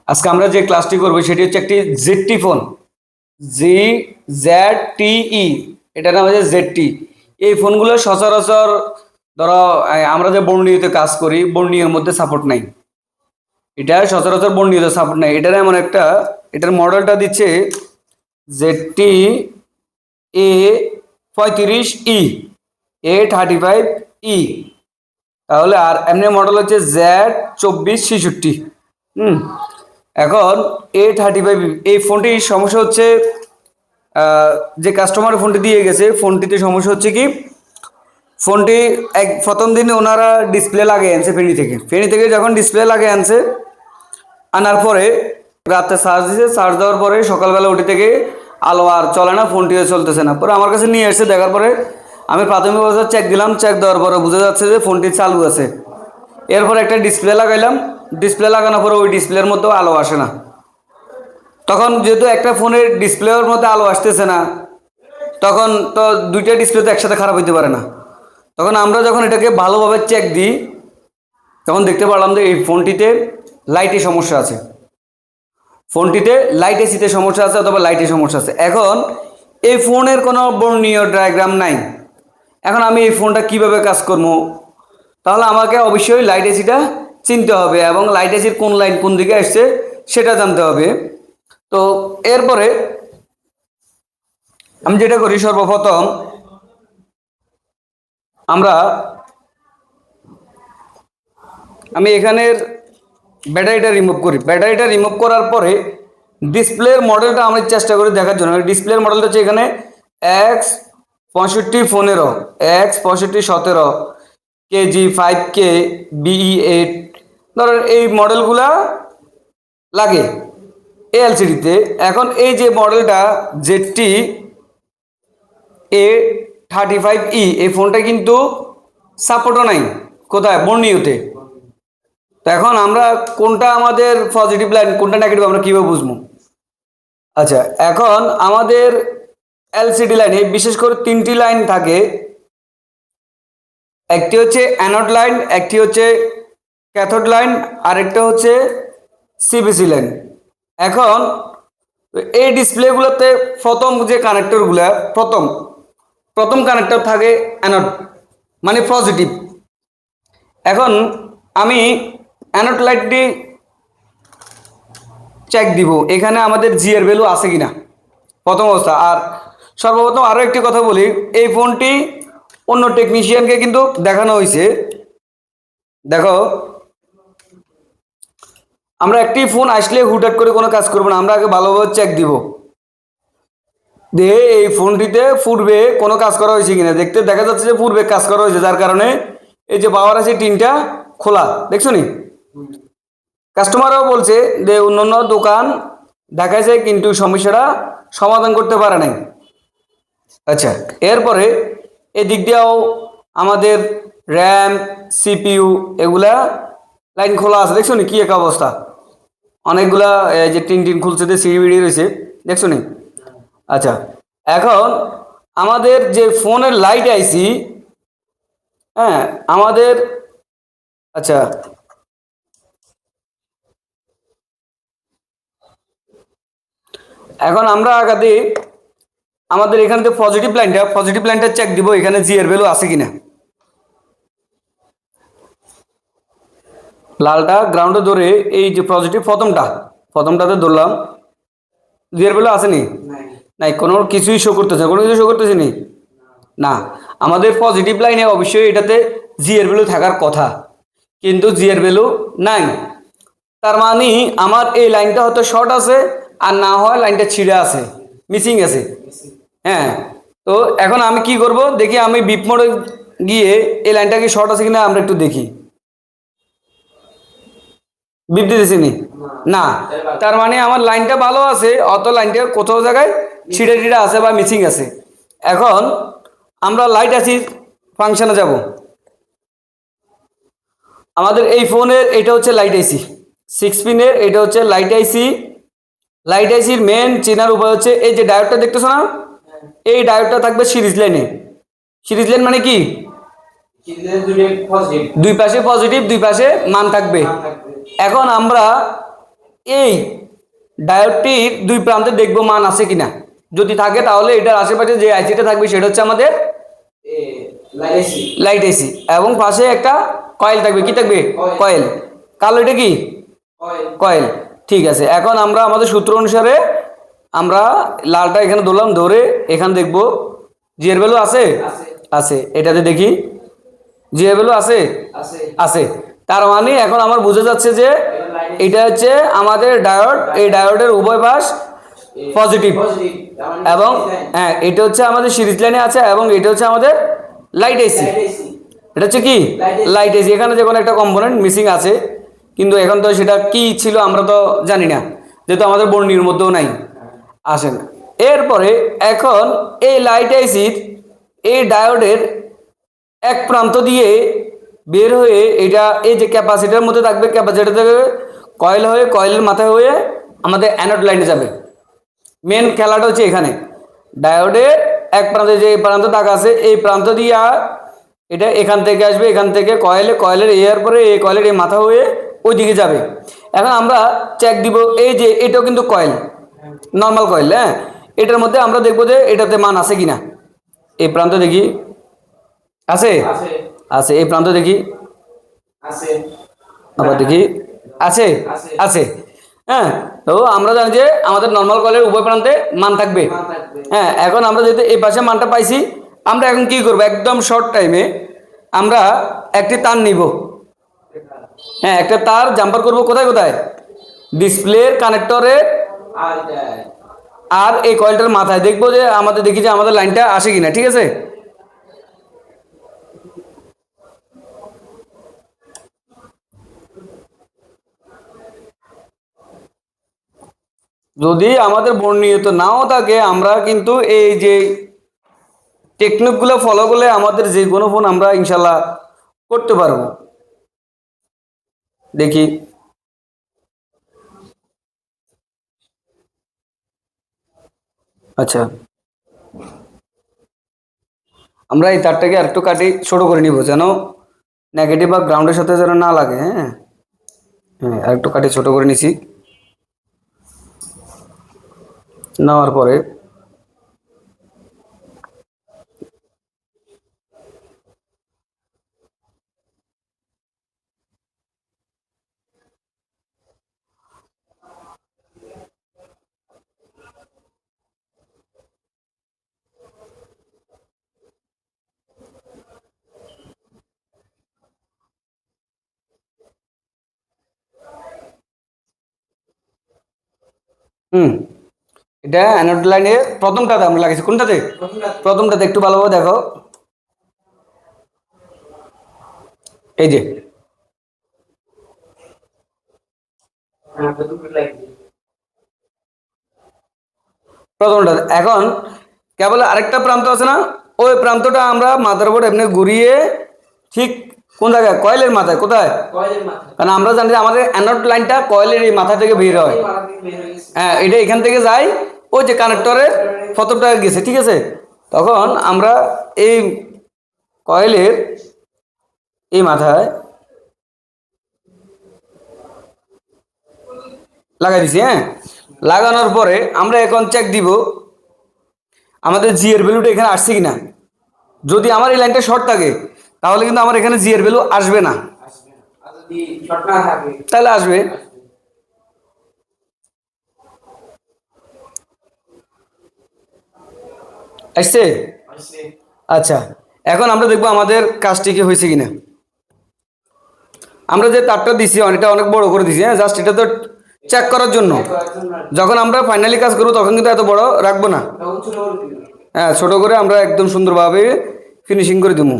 আজকে আমরা যে ক্লাসটি করবো সেটি হচ্ছে একটি জেডটি ফোন। ZTE, এটার নাম হচ্ছে জেডটি। এই ফোনগুলো সচরাচর ধরো আমরা যে বর্ণীয়তে কাজ করি বর্ণীয়র মধ্যে সাপোর্ট নাই। এটা সচরাচর বর্ণীয়তে সাপোর্ট নাই। এটার এমন একটা, এটার মডেলটা দিচ্ছে ZT-A35E, A35E। তাহলে আর এমনি মডেল হচ্ছে Z2466। এখন A35, এই ফোনটির সমস্যা হচ্ছে যে কাস্টমার ফোনটি দিয়ে গেছে, ফোনটিতে সমস্যা হচ্ছে কি, ফোনটি প্রথম দিনে ওনারা ডিসপ্লে লাগিয়ে আনছে ফেনী থেকে যখন ডিসপ্লে লাগিয়ে আনছে, আনার পরে রাতে চার্জ দিয়েছে, চার্জ দেওয়ার পরে সকালবেলা উঠে থেকে আলো আর চলে না, ফোনটিও চলতেছে না। পরে আমার কাছে নিয়ে এসে দেখার পরে আমি প্রাথমিক অবস্থায় চেক দিলাম, চেক দেওয়ার পরে বোঝা যাচ্ছে যে ফোনটি চালু আছে। এরপর একটা ডিসপ্লে লাগাইলাম, ডিসপ্লে লাগানোর পরে ওই ডিসপ্লের মধ্যেও আলো আসে না। তখন যেহেতু একটা ফোনের ডিসপ্লের মধ্যে আলো আসতেছে না, তখন তো দুইটা ডিসপ্লে তো একসাথে খারাপ হইতে পারে না। তখন আমরা যখন এটাকে ভালোভাবে চেক দিই তখন দেখতে পারলাম যে এই ফোনটিতে লাইটে সমস্যা আছে, ফোনটিতে লাইট এসিতে সমস্যা আছে অথবা লাইটে সমস্যা আছে। এখন এই ফোনের কোনো বর্ণীয় ডায়াগ্রাম নাই। এখন আমি এই ফোনটা কিভাবে কাজ করবো? তাহলে আমাকে অবশ্যই লাইট এসিটা চিনতে হবে এবং লাইট এসির কোন লাইন কোন দিকে আসছে সেটা জানতে হবে। তো এরপরে আমি যেটা করি, সর্বপ্রথম আমি এখানের ব্যাটারিটা রিমুভ করি। ব্যাটারিটা রিমুভ করার পরে ডিসপ্লের মডেলটা আমি চেষ্টা করি দেখার জন্য। ডিসপ্লের মডেলটা হচ্ছে এখানে X6515, X6517, KG5K, BE8, ধরেন এই মডেলগুলা লাগে এলসিডিতে। এখন এই যে মডেলটা ZT-A35E, এই ফোনটা কিন্তু সাপোর্টও নাই কোথায়, বর্ণীয়তে। তো এখন আমরা কোনটা আমাদের পজিটিভ লাইন কোনটা নেগেটিভ আমরা কীভাবে বুঝবো? আচ্ছা, এখন আমাদের এলসিডি লাইনে বিশেষ করে তিনটি লাইন থাকে। একটি হচ্ছে অ্যানোড লাইন, একটি হচ্ছে ক্যাথোড লাইন, আরেকটা হচ্ছে সিবিসি লাইন। এখন এই ডিসপ্লেগুলোতে প্রথম যে কানেক্টরগুলো, প্রথম কানেক্টর থাকে অ্যানোড, মানে পজিটিভ। এখন আমি অ্যানোড লাইটটি চেক দিব এখানে আমাদের জি এর ভ্যালু আছে কিনা প্রথম অবস্থা। আর সর্বপ্রথম আরও একটি কথা বলি, এই ফোনটি অন্য টেকনিশিয়ানকে কিন্তু দেখানো হয়েছে। দেখো, আমরা একটি ফোন আসলে হুটহাট করে কোনো কাজ করবো না, আমরা আগে ভালোভাবে চেক দিব যে এই ফোনটিতে পূর্বে কোনো কাজ করা হয়েছে কিনা। দেখা যাচ্ছে যে পূর্বে কাজ করা হয়েছে, যার কারণে এই যে পাওয়ার আছে টিনটা খোলা, দেখছো নি? কাস্টমারও বলছে যে অন্য দোকান দেখাইছে কিন্তু সমস্যাটা সমাধান করতে পারে নাই। আচ্ছা, এরপরে এই দিক দিয়েও আমাদের র্যাম, সিপিইউ এগুলা লাইন খোলা আছে, দেখছো নি কি এক অবস্থা? অনেকগুলা যে টিন খুলছে, যে সিডিবিডি রয়েছে, দেখছো নি? আচ্ছা, এখন আমাদের যে ফোনের লাইট আইসি, হ্যাঁ আমাদের, আচ্ছা এখন আমরা আগাতে আমাদের এখানে যে পজিটিভ লাইনটা চেক দিব এখানে জি এর ভ্যালু আছে কিনা। লালটা গ্রাউন্ডে ধরে এই যে পজিটিভ প্রথমটাতে ধরলাম, জি এর ভ্যালু আছে নি? নাই, কোনো কিছুই শো করতেছে, কোনো কিছু শো করতেছে নি না। আমাদের পজিটিভ লাইনে অবশ্যই এটাতে জি এর ভ্যালু থাকার কথা, কিন্তু জি এর ভ্যালু নাই। তার মানে আমার এই লাইনটা হয়তো শর্ট আছে, আর না হয় লাইনটা ছিঁড়ে আছে, মিসিং আছে। হ্যাঁ, তো এখন আমি কি করব দেখি, আমি বিপ মোডে গিয়ে এই লাইনটা কি শর্ট আছে কিনা আমরা একটু দেখি। বিপ দিতেছি নি না, তার মানে আমার লাইনটা ভালো আছে, অত লাইনটা কোথাও জায়গায় ছিঁড়ে টিড়ে আছে বা মিসিং আছে। এখন আমরা লাইট আইসি ফাংশনে যাব। আমাদের এই ফোনের এটা হচ্ছে লাইট আইসি 6 পিনের, এটা হচ্ছে লাইট আইসি। লাইট আইসির মেন চেনার উপায় হচ্ছে এই যে ডায়োডটা দেখতেছো না, এই ডায়োডটা থাকবে সিরিজ লাইনে। সিরিজ লাইন মানে কি, দুই পাশে পজিটিভ দুই পাশে মান থাকবে। এখন আমরা এই ডায়োডটির দুই প্রান্তে দেখবো মান আছে কিনা। যদি থাকে তাহলে এটার আশেপাশে যে আইসিটা থাকবে সেটা হচ্ছে আমাদের লাইট এসি, এবং পাশে একটা কয়েল থাকবে। কি থাকবে? কয়েল। কালো এটা কি? কয়েল। ঠিক আছে, এখন আমরা আমাদের সূত্র অনুসারে আমরা লালটা এখানে ধরলাম, ধরে এখানে দেখবো জিএর ভ্যালু আছে। আছে, এটাতে দেখি জিএর ভ্যালু আছে। আছে, তার মানে এখন আমার বোঝা যাচ্ছে যে এটা হচ্ছে আমাদের ডায়োড। এই ডায়োডের উভয় পাশ পজিটিভ, এবং হ্যাঁ এটা হচ্ছে আমাদের সিরিজ লাইনে আছে, এবং এটা হচ্ছে আমাদের লাইট এসি। এটা হচ্ছে কি? Light AC. এখানে যে কোনো একটা কম্পোনেন্ট মিসিং আছে, কিন্তু এখন তো সেটা কি ছিল আমরা তো জানি না, যেহেতু আমাদের বর্ণির মধ্যেও নাই, আসে না। এরপরে এখন এই লাইট এসির এই ডায়োডের এক প্রান্ত দিয়ে বের হয়ে এটা এই যে ক্যাপাসিটার মধ্যে থাকবে, ক্যাপাসিটার থেকে কয়েল হয়ে, কয়েলের মাথায় হয়ে আমাদের অ্যানোড লাইনে যাবে। মেন খেলাটা হচ্ছে এখানে ডায়োডের এক প্রান্তে যে প্রান্ত দাগ আছে, এই প্রান্ত দিয়ে এটা এখান থেকে আসবে, এখান থেকে কয়েলে, কয়েলের এর পরে এই কয়েলের এই মাথা হয়ে ওই দিকে যাবে। এখন আমরা চেক দিব, এই যে এটাও কিন্তু কয়েল, নর্মাল কয়েল। হ্যাঁ, এটার মধ্যে আমরা দেখবো যে এটাতে মান আছে কিনা। এই প্রান্ত দেখি আছে। আছে, এই প্রান্ত দেখি আছে, আবার দেখি আছে। আছে, হ্যাঁ। তো আমরা জানি যে আমাদের নর্মাল কয়েলের উভয় প্রান্তে মান থাকবে। হ্যাঁ, এখন আমরা যেহেতু এই পাশে মানটা পাইছি, আমরা এখন কি করব, একদম শর্ট টাইমে আমরা একটি তার নিব। হ্যাঁ, একটা তার জাম্পার করব কোথায় কোথায়? ডিসপ্লের কানেক্টরে আর এই কয়েলটার মাথায়। দেখবো যে আমাদের, দেখি যে আমাদের লাইনটা আসে কিনা। ঠিক আছে, যদি আমাদের বর্ণিত নাও থাকে, আমরা কিন্তু এই যে টেকনিকগুলো ফলো করলে আমাদের যে কোনো ফোন আমরা ইনশাল্লাহ করতে পারবো। দেখি, আচ্ছা আমরা এই তারটাকে আরেকটু কাটি ছোট করে নিব, যেন নেগেটিভ বা গ্রাউন্ডের সাথে যেন না লাগে। হ্যাঁ, হ্যাঁ আরেকটু কাটি ছোট করে নিছি। নেওয়ার পরে হুম, এটা অ্যানোড লাইনের প্রথমটাতে আমরা লাগিয়েছি। কোনটাতে? প্রথমটাতে। একটু ভালোভাবে দেখো, এই যে প্রথমটা। এখন কেবল আরেকটা প্রান্ত আছে না, ওই প্রান্তটা আমরা মাদারবোর্ড এমনি ঘুরিয়ে ঠিক কোন জায়গায়? কয়েলের মাথায়। কোথায়? কারণ আমরা জানি যে আমাদের অ্যানোড লাইনটা কয়েলের এই মাথা থেকে বের হয়। হ্যাঁ, এটা এখান থেকে যায় ওই যে কানেক্টরের প্রথমটা গেছে। ঠিক আছে, তখন আমরা এই কয়েলের এই মাথায় লাগাই দিছি। হ্যাঁ, লাগানোর পরে আমরা এখন চেক দিব আমাদের জি এর ভ্যালুটা এখানে আসছে কিনা। যদি আমার এই লাইনটা শর্ট থাকে তাহলে কিন্তু আমার এখানে জি এর ভ্যালু আসবে না, তাহলে আসবে। আসছে। আচ্ছা, এখন আমরা দেখবো আমাদের কাজটি কি হয়েছে কিনা। আমরা যে তারটা দিছি অনেকটা অনেক বড় করে দিছি। হ্যাঁ, জাস্ট এটা তো চেক করার জন্য। যখন আমরা ফাইনালি কাজ করবো তখন কিন্তু এত বড় রাখবো না। হ্যাঁ, ছোট করে আমরা একদম সুন্দরভাবে ফিনিশিং করে দেবো।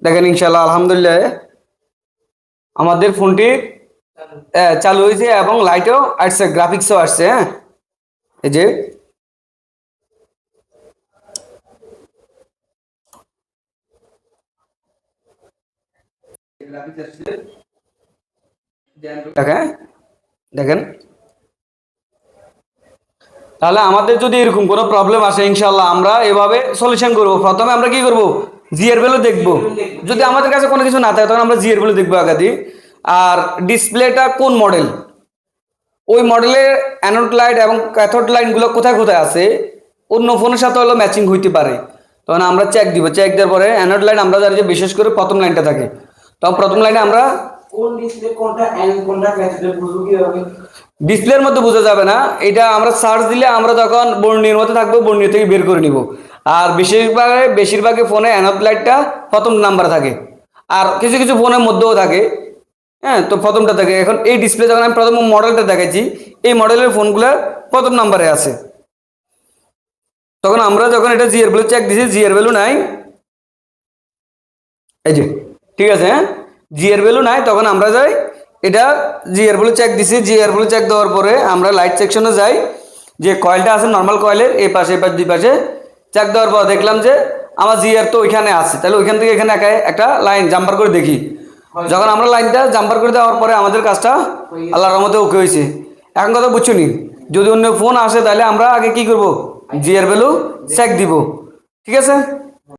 দেখেন ইনশাল্লাহ আলহামদুলিল্লাহ আমাদের ফোনটি চালু হয়েছে এবং লাইটও আসছে, গ্রাফিক্সও আসছে। হ্যাঁ, এই যে দেখেন, দেখেন। তাহলে আমাদের যদি এরকম কোনো প্রবলেম আসে, ইনশাল্লাহ আমরা এভাবে সলিউশন করব। প্রথমে আমরা কি করব, জি এর ভ্যালু দেখবো। যদি আমাদের কাছে কোনো কিছু না থাকে তখন আমরা জি এর ভ্যালু দেখবো আগে দিয়ে। আর ডিসপ্লেটা কোন মডেল, ওই মডেলের অ্যানোড লাইট এবং ক্যাথোড লাইনগুলো কোথায় কোথায় আছে, অন্য ফোনের সাথে হলো ম্যাচিং হইতে পারে। তখন আমরা চেক দিব, চেক দেওয়ার পরে অ্যানোড লাইন আমরা জানি যে বিশেষ করে প্রথম লাইনটা থাকে, তখন প্রথম লাইনে আমরা কোন ডিসপ্লে কোনটা এন্ড কোনটা ক্যাথোড বুঝবো কিভাবে? ডিসপ্লের মধ্যে বোঝা যাবে না, এটা আমরা সার্চ দিলে আমরা যখন বর্ণির মধ্যে থাকবো বর্ণির থেকে বের করে নিব। আর বেশিরভাগই ফোনে অ্যানোড লাইটটা প্রথম নাম্বার থাকে, আর কিছু কিছু ফোনের মধ্যেও থাকে। হ্যাঁ, তো প্রথমটা থাকে। এখন এই ডিসপ্লে যখন আমি প্রথম মডেলটা দেখাচ্ছি, এই মডেলের ফোনগুলো প্রথম নাম্বারে আছে। তখন আমরা যখন এটা জি এর ভ্যালু চেক দিছি, জি এর ভ্যালু নাই, এই যে ঠিক আছে। হ্যাঁ, জি এর ভ্যালু নাই, তখন আমরা যাই এটা জি এর ভ্যালু চেক দিছি। জি এর ভ্যালু চেক দেওয়ার পরে আমরা লাইট সেকশনে যাই, যে কয়েলটা আছে নর্মাল কয়েলের এই পাশে এবার দুই পাশে চেক দেওয়ার পর দেখলাম যে আমার জি এর তো ওইখানে আছে, তাহলে ওইখান থেকে এখানে একটা লাইন জাম্পার করে দেখি। যখন আমরা লাইনটা জাম্পার করে দেওয়ার পরে আমাদের কাজটা আল্লাহর রহমতে ওকে হয়েছে। এখন কথা বুঝছো নি, যদি অন্য ফোন আসে তাহলে আমরা আগে কি করব, জি এর ভ্যালু চেক দিব। ঠিক আছে।